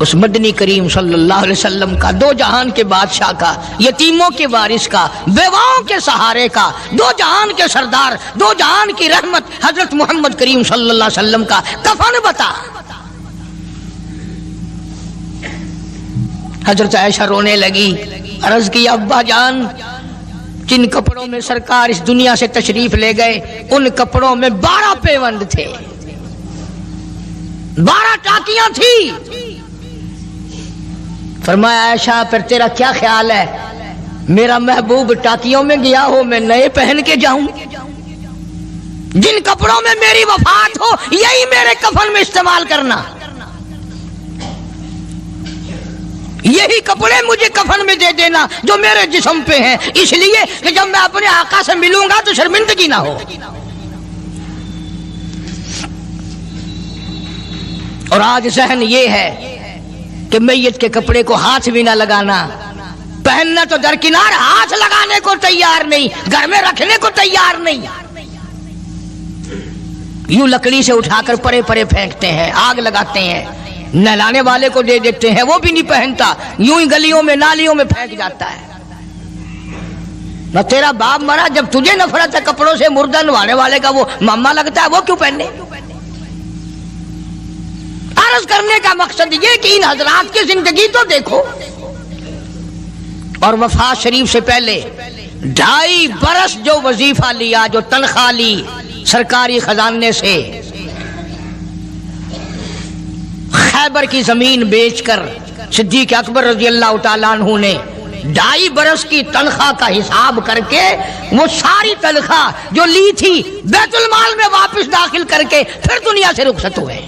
اس مدنی کریم صلی اللہ علیہ وسلم کا، دو جہان کے بادشاہ کا، یتیموں کے وارث کا، بیواؤں کے سہارے کا، دو جہان کے سردار، دو جہان کی رحمت حضرت محمد کریم صلی اللہ علیہ وسلم کا کفن بتا۔ حضرت عائشہ رونے لگی، عرض کی ابا جان جن کپڑوں میں سرکار اس دنیا سے تشریف لے گئے ان کپڑوں میں 12 پیوند تھے، 12 ٹاکیاں تھی۔ فرمایا عائشہ پھر تیرا کیا خیال ہے، میرا محبوب ٹاکیوں میں گیا ہو میں نئے پہن کے جاؤں؟ جن کپڑوں میں میری وفات ہو یہی میرے کفن میں استعمال کرنا، یہی کپڑے مجھے کفن میں دے دینا جو میرے جسم پہ ہیں، اس لیے کہ جب میں اپنے آقا سے ملوں گا تو شرمندگی نہ ہو۔ اور آج ذہن یہ ہے کہ میت کے کپڑے کو ہاتھ بھی نہ لگانا، پہننا تو درکنار، ہاتھ لگانے کو تیار نہیں، گھر میں رکھنے کو تیار نہیں، یوں لکڑی سے اٹھا کر پرے پرے پھینکتے ہیں، آگ لگاتے ہیں، نہلانے والے کو دے دیتے ہیں، وہ بھی نہیں پہنتا، یوں ہی گلیوں میں نالیوں میں پھینک جاتا ہے۔ نہ تیرا باپ مرا، جب تجھے نفرت ہے کپڑوں سے، مردہ نوانے والے کا وہ ماما لگتا ہے، وہ کیوں پہنے؟ عرض کرنے کا مقصد یہ کہ ان حضرات کی زندگی تو دیکھو، اور وفات شریف سے پہلے 2.5 برس جو وظیفہ لیا، جو تنخواہ لی سرکاری خزانے سے، خیبر کی زمین بیچ کر صدیق اکبر رضی اللہ تعالیٰ عنہ نے 2.5 برس کی تنخواہ کا حساب کر کے وہ ساری تنخواہ جو لی تھی بیت المال میں واپس داخل کر کے پھر دنیا سے رخصت ہوئے۔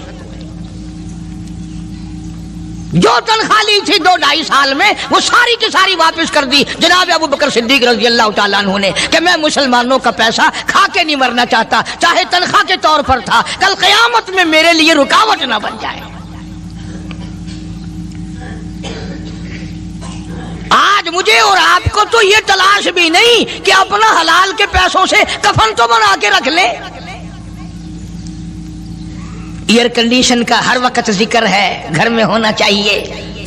جو تنخواہ لی تھی 2-2.5 سال میں وہ ساری کی ساری واپس کر دی جناب ابو بکر صدیق رضی اللہ تعالیٰ عنہ نے، کہ میں مسلمانوں کا پیسہ کھا کے نہیں مرنا چاہتا، چاہے تنخواہ کے طور پر تھا، کل قیامت میں میرے لیے رکاوٹ نہ بن جائے۔ آج مجھے اور آپ کو تو یہ تلاش بھی نہیں کہ اپنا حلال کے پیسوں سے کفن تو بنا کے رکھ لیں۔ ایئر کنڈیشن کا ہر وقت ذکر ہے، گھر میں ہونا چاہیے،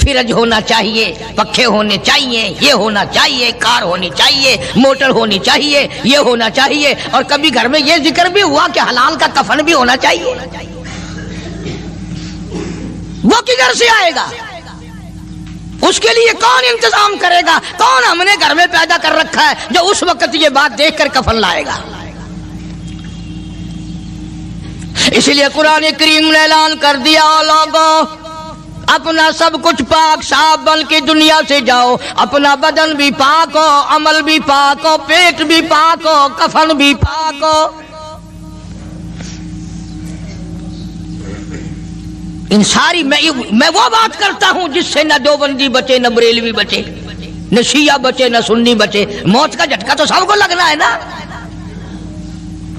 فریج ہونا چاہیے، پنکھے ہونے چاہیے، یہ ہونا چاہیے، کار ہونی چاہیے، موٹر ہونی چاہیے، یہ ہونا چاہیے، اور کبھی گھر میں یہ ذکر بھی ہوا کہ حلال کا کفن بھی ہونا چاہیے۔ وہ کدھر سے آئے گا؟ اس کے لیے کون انتظام کرے گا؟ کون ہم نے گھر میں پیدا کر رکھا ہے جو اس وقت یہ بات دیکھ کر کفن لائے گا؟ اس لیے قرآن کریم نے اعلان کر دیا، لوگوں اپنا سب کچھ پاک صاف بن کے دنیا سے جاؤ، اپنا بدن بھی پاک ہو، عمل بھی پاک ہو، پیٹ بھی پاک ہو، کفن بھی پاک ہو۔ ان ساری میں وہ بات کرتا ہوں جس سے نہ دیوبندی بچے، نہ بریلوی بچے، نہ شیعہ بچے، نہ سنی بچے۔ موت کا جھٹکا تو سب کو لگنا ہے نا،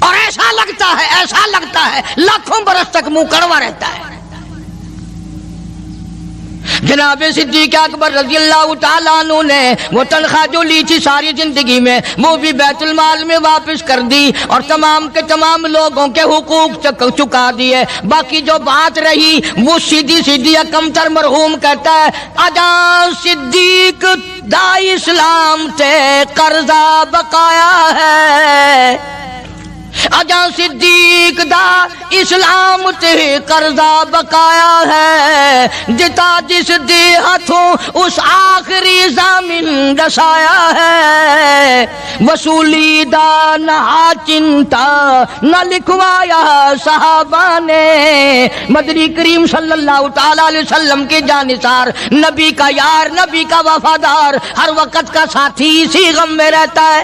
اور ایسا لگتا ہے لاکھوں برس تک منہ کڑوا رہتا ہے۔ جناب صدیق اکبر رضی اللہ تعالیٰ عنہ نے وہ تنخواہ جو لی تھی ساری زندگی میں وہ بھی بیت المال میں واپس کر دی، اور تمام کے تمام لوگوں کے حقوق چکا دیے۔ باقی جو بات رہی وہ سیدھی کمتر مرحوم کہتا ہے، اجا صدیق دا اسلام تے قرضہ بقایا ہے، اجا صدیق دا اسلام تے قرضہ بقایا ہے، جتا جس دے ہاتھوں اس آخری زمین دسایا ہے، وصولی دا نہ چنتا نہ لکھوایا صحابہ نے۔ مدنی کریم صلی اللہ تعالیٰ علیہ وسلم کے جانثار، نبی کا یار، نبی کا وفادار، ہر وقت کا ساتھی اسی غم میں رہتا ہے۔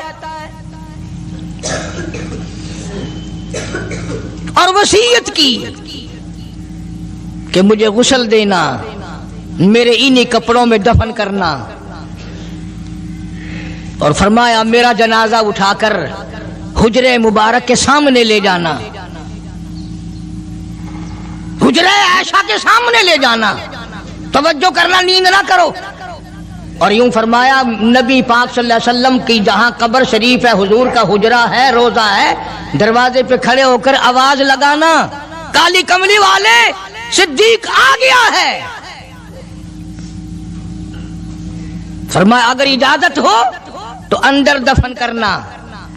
اور وصیت کی کہ مجھے غسل دینا، میرے انہی کپڑوں میں دفن کرنا، اور فرمایا میرا جنازہ اٹھا کر حجرے مبارک کے سامنے لے جانا، حجرے عائشہ کے سامنے لے جانا، توجہ کرنا، نیند نہ کرو۔ اور یوں فرمایا نبی پاک صلی اللہ علیہ وسلم کی جہاں قبر شریف ہے، حضور کا حجرہ ہے، روضہ ہے، دروازے پہ کھڑے ہو کر آواز لگانا، کالی کملی والے صدیق آ گیا ہے۔ فرمایا اگر اجازت ہو تو اندر دفن کرنا،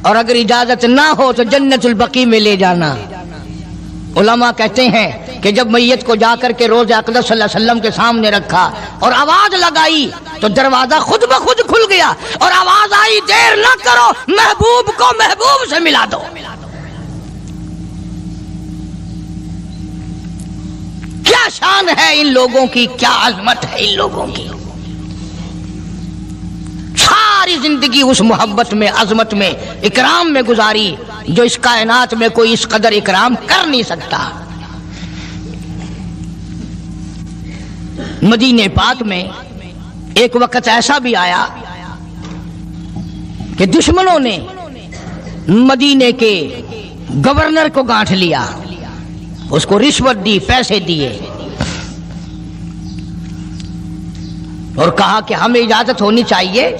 اور اگر اجازت نہ ہو تو جنت البقیع میں لے جانا۔ علماء کہتے ہیں کہ جب میت کو جا کر کے روضہ اقدس صلی اللہ علیہ وسلم کے سامنے رکھا اور آواز لگائی تو دروازہ خود بخود کھل گیا اور آواز آئی دیر نہ کرو، محبوب کو محبوب سے ملا دو۔ کیا شان ہے ان لوگوں کی، کیا عظمت ہے ان لوگوں کی، ساری زندگی اس محبت میں، عظمت میں، اکرام میں گزاری جو اس کائنات میں کوئی اس قدر اکرام کر نہیں سکتا۔ مدینہ پاک میں ایک وقت ایسا بھی آیا کہ دشمنوں نے مدینے کے گورنر کو گانٹھ لیا، اس کو رشوت دی، پیسے دیے اور کہا کہ ہمیں اجازت ہونی چاہیے،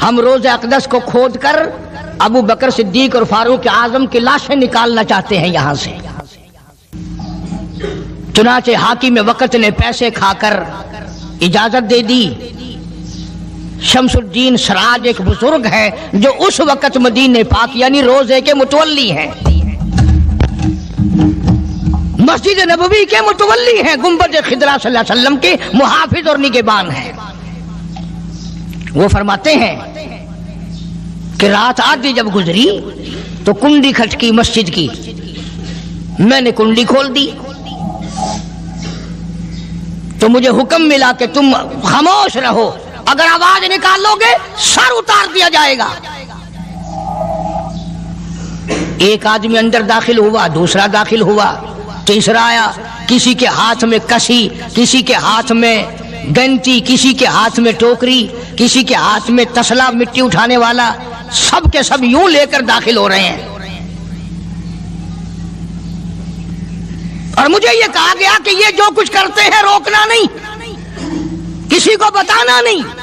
ہم روضہ اقدس کو کھود کر ابو بکر صدیق اور فاروق اعظم کی لاشیں نکالنا چاہتے ہیں یہاں سے۔ چنانچہ حاکم وقت نے پیسے کھا کر اجازت دے دی۔ شمس الدین سراج ایک بزرگ ہے جو اس وقت مدینہ پاک یعنی روضے کے متولی ہیں، مسجد نبوی کے متولی ہیں، گنبد خضرا صلی اللہ علیہ وسلم کے محافظ اور نگہبان ہیں۔ وہ فرماتے ہیں کہ رات آدھی جب گزری تو کنڈی کھٹکی مسجد کی، میں نے کنڈی کھول دی تو مجھے حکم ملا کہ تم خاموش رہو، اگر آواز نکالو گے سر اتار دیا جائے گا۔ ایک آدمی اندر داخل ہوا، دوسرا داخل ہوا، تیسرا آیا، کسی کے ہاتھ میں کسی، کسی کے ہاتھ میں گنتی، کسی کے ہاتھ میں ٹوکری، کسی کے ہاتھ میں تسلا مٹی اٹھانے والا، سب کے سب یوں لے کر داخل ہو رہے ہیں۔ اور مجھے یہ کہا گیا کہ یہ جو کچھ کرتے ہیں روکنا نہیں، کسی کو بتانا نہیں۔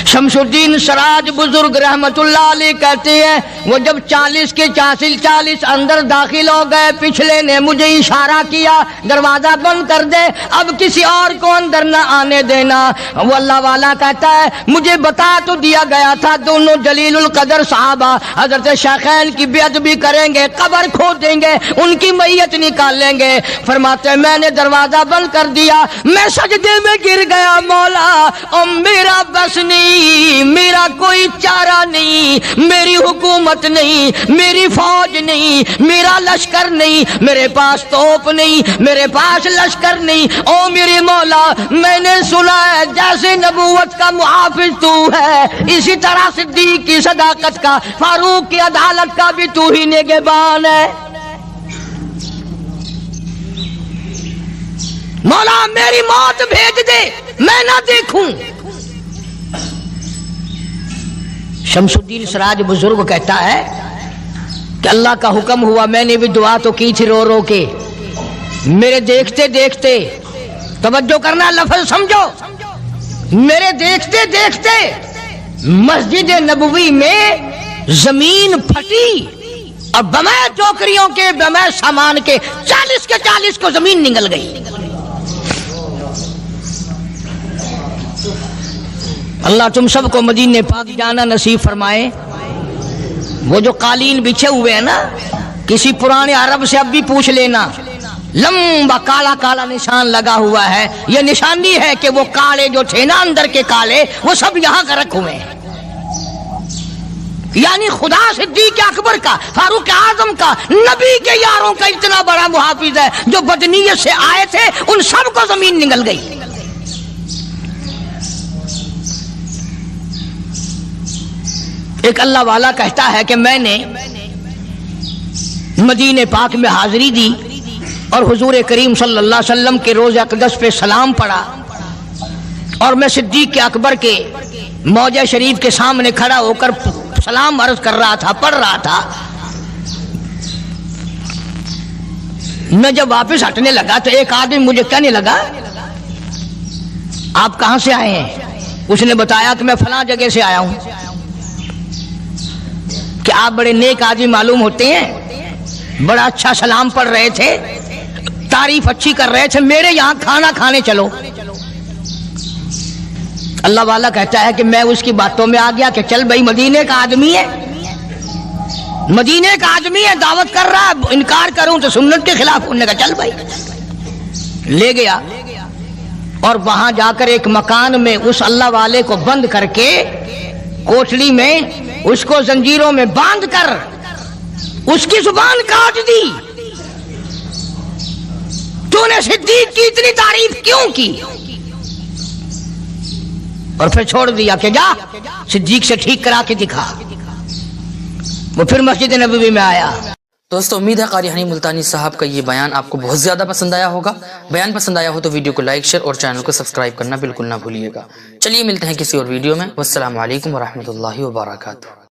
شمس الدین سراج بزرگ رحمت اللہ علیہ کہتے ہیں وہ جب 40 کے 40 اندر داخل ہو گئے، پچھلے نے مجھے اشارہ کیا دروازہ بند کر دے، اب کسی اور کو اندر نہ آنے دینا۔ وہ اللہ والا کہتا ہے مجھے بتا تو دیا گیا تھا دونوں جلیل القدر صحابہ حضرت شیخین کی بیعت بھی کریں گے، قبر کھود دیں گے، ان کی میت نکال لیں گے۔ فرماتے ہیں میں نے دروازہ بند کر دیا، میں سجدے میں گر گیا، مولا او میرا بس نہیں، میرا کوئی چارہ نہیں، میری حکومت نہیں، میری فوج نہیں، میرا لشکر نہیں، میرے پاس توپ نہیں، میرے پاس لشکر نہیں، او میرے مولا میں نے سنا ہے جیسے نبوت کا محافظ تو ہے، اسی طرح صدیق کی صداقت کا، فاروق کی عدالت کا بھی تو ہی نگہبان ہے۔ مولا میری موت بھیج دے، میں نہ دیکھوں۔ شمس الدین سراج بزرگ کہتا ہے کہ اللہ کا حکم ہوا، میں نے بھی دعا تو کی تھی رو رو کے، میرے دیکھتے دیکھتے، توجہ کرنا لفظ سمجھو، میرے دیکھتے دیکھتے مسجد نبوی میں زمین پھٹی اور بمائے ٹوکریوں کے، بمائے سامان کے 40 کے 40 کو زمین نگل گئی۔ اللہ تم سب کو مدینہ پاک جانا نصیب فرمائے۔ وہ جو قالین بچھے ہوئے ہیں نا، کسی پرانے عرب سے اب بھی پوچھ لینا، لمبا کالا کالا نشان لگا ہوا ہے، یہ نشانی ہے کہ وہ کالے جو تھے نا اندر کے کالے، وہ سب یہاں کا رکھ ہوئے ہیں، یعنی خدا صدیق اکبر کا، فاروق اعظم کا، نبی کے یاروں کا اتنا بڑا محافظ ہے، جو بدنیت سے آئے تھے ان سب کو زمین نگل گئی۔ ایک اللہ والا کہتا ہے کہ میں نے مدینہ پاک میں حاضری دی اور حضور کریم صلی اللہ علیہ وسلم کے روضہ اقدس پہ سلام پڑھا، اور میں صدیق اکبر کے موضع شریف کے سامنے کھڑا ہو کر سلام عرض کر رہا تھا، پڑھ رہا تھا۔ میں جب واپس ہٹنے لگا تو ایک آدمی مجھے کہنے لگا آپ کہاں سے آئے ہیں؟ اس نے بتایا کہ میں فلاں جگہ سے آیا ہوں۔ کہ آپ بڑے نیک آدمی معلوم ہوتے ہیں، بڑا اچھا سلام پڑھ رہے تھے، تعریف اچھی کر رہے تھے، میرے یہاں کھانا کھانے چلو۔ اللہ والا کہتا ہے کہ میں اس کی باتوں میں آ گیا کہ چل بھائی مدینے کا آدمی ہے، مدینے کا آدمی ہے، دعوت کر رہا ہے، انکار کروں تو سنت کے خلاف، انہوں نے کہا چل بھائی، لے گیا اور وہاں جا کر ایک مکان میں اس اللہ والے کو بند کر کے کوٹلی میں اس کو زنجیروں میں باندھ کر اس کی زبان کاٹ دی. تو نے صدیق کی اتنی تعریف کیوں کی؟ اور پھر چھوڑ دیا کہ جا صدیق سے ٹھیک کرا کے دکھا. وہ پھر مسجد نبوی میں آیا. دوستو امید ہے قاری حنیف ملتانی صاحب کا یہ بیان آپ کو بہت زیادہ پسند آیا ہوگا. بیان پسند آیا ہو تو ویڈیو کو لائک، شیئر اور چینل کو سبسکرائب کرنا بالکل نہ بھولیے گا. چلیے ملتے ہیں کسی اور ویڈیو میں. والسلام علیکم ورحمۃ اللہ وبرکاتہ.